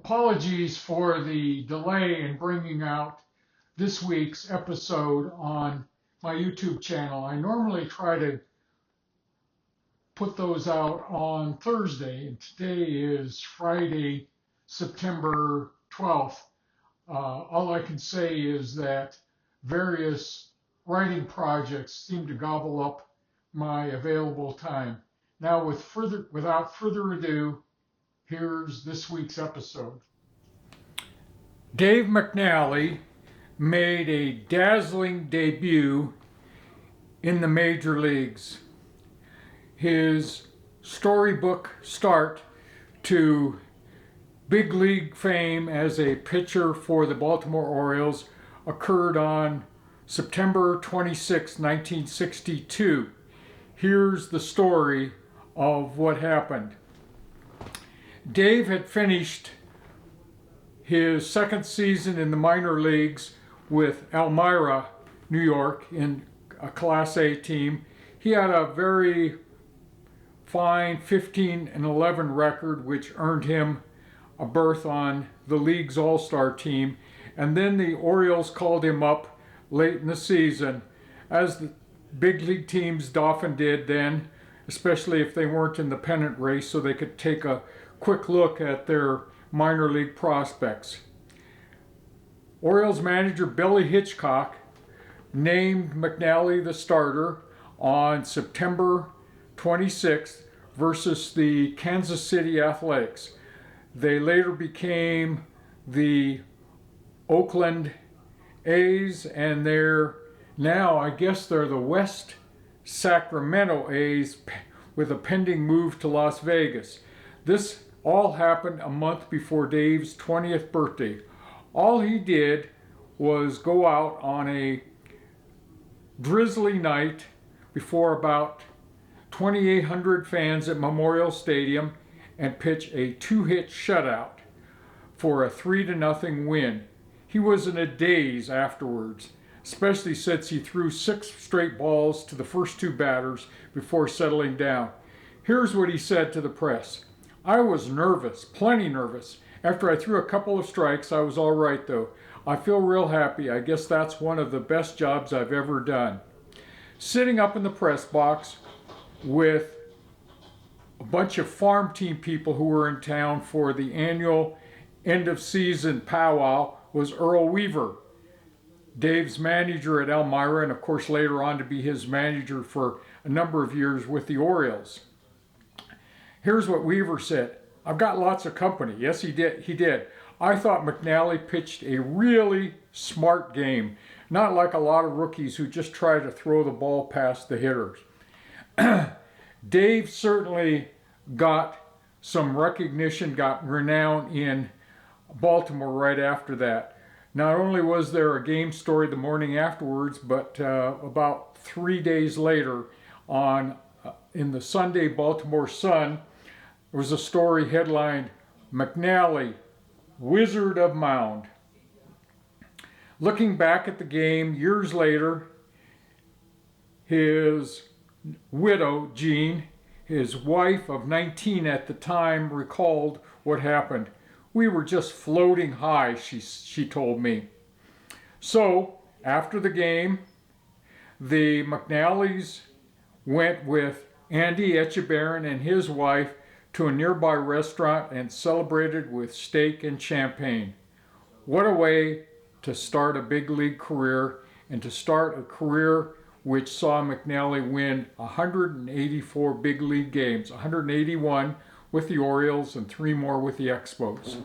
Apologies for the delay in bringing out this week's episode on my YouTube channel. I normally try to put those out on Thursday, and today is Friday, September 12th. All I can say is that various writing projects seem to gobble up my available time. Now, without further ado, here's this week's episode. Dave McNally made a dazzling debut in the major leagues. His storybook start to big league fame as a pitcher for the Baltimore Orioles occurred on September 26, 1962. Here's the story of what happened. Dave had finished his second season in the minor leagues with Elmira, New York, in a Class A team. He had a very fine 15-11 record, which earned him a berth on the league's all-star team. And then the Orioles called him up late in the season, as the big league teams often did then, especially if they weren't in the pennant race, so they could take a quick look at their minor league prospects. Orioles manager Billy Hitchcock named McNally the starter on September 26th versus the Kansas City Athletics. They later became the Oakland A's, and they're now, I guess they're the West Sacramento A's with a pending move to Las Vegas. This all happened a month before Dave's 20th birthday. All he did was go out on a drizzly night before about 2,800 fans at Memorial Stadium and pitch a two-hit shutout for a 3-0 win. He was in a daze afterwards, especially since he threw 6 straight balls to the first 2 batters before settling down. Here's what he said to the press. "I was nervous, plenty nervous. After I threw a couple of strikes, I was all right though. I feel real happy. I guess that's one of the best jobs I've ever done." Sitting up in the press box with a bunch of farm team people who were in town for the annual end of season powwow was Earl Weaver, Dave's manager at Elmira, and of course later on to be his manager for a number of years with the Orioles. Here's what Weaver said. "I've got lots of company." Yes, he did. "I thought McNally pitched a really smart game, not like a lot of rookies who just try to throw the ball past the hitters." Dave certainly got some recognition, got renown in Baltimore right after that. Not only was there a game story the morning afterwards, but about 3 days later in the Sunday Baltimore Sun, there was a story headlined, "McNally, Wizard of Mound." Looking back at the game years later, his widow, Jean, his wife of 19 at the time, recalled what happened. "We were just floating high," she told me. So, after the game, the McNallys went with Andy Etchebarren and his wife to a nearby restaurant and celebrated with steak and champagne. What a way to start a big league career, and to start a career which saw McNally win 184 big league games, 181 with the Orioles and 3 more with the Expos.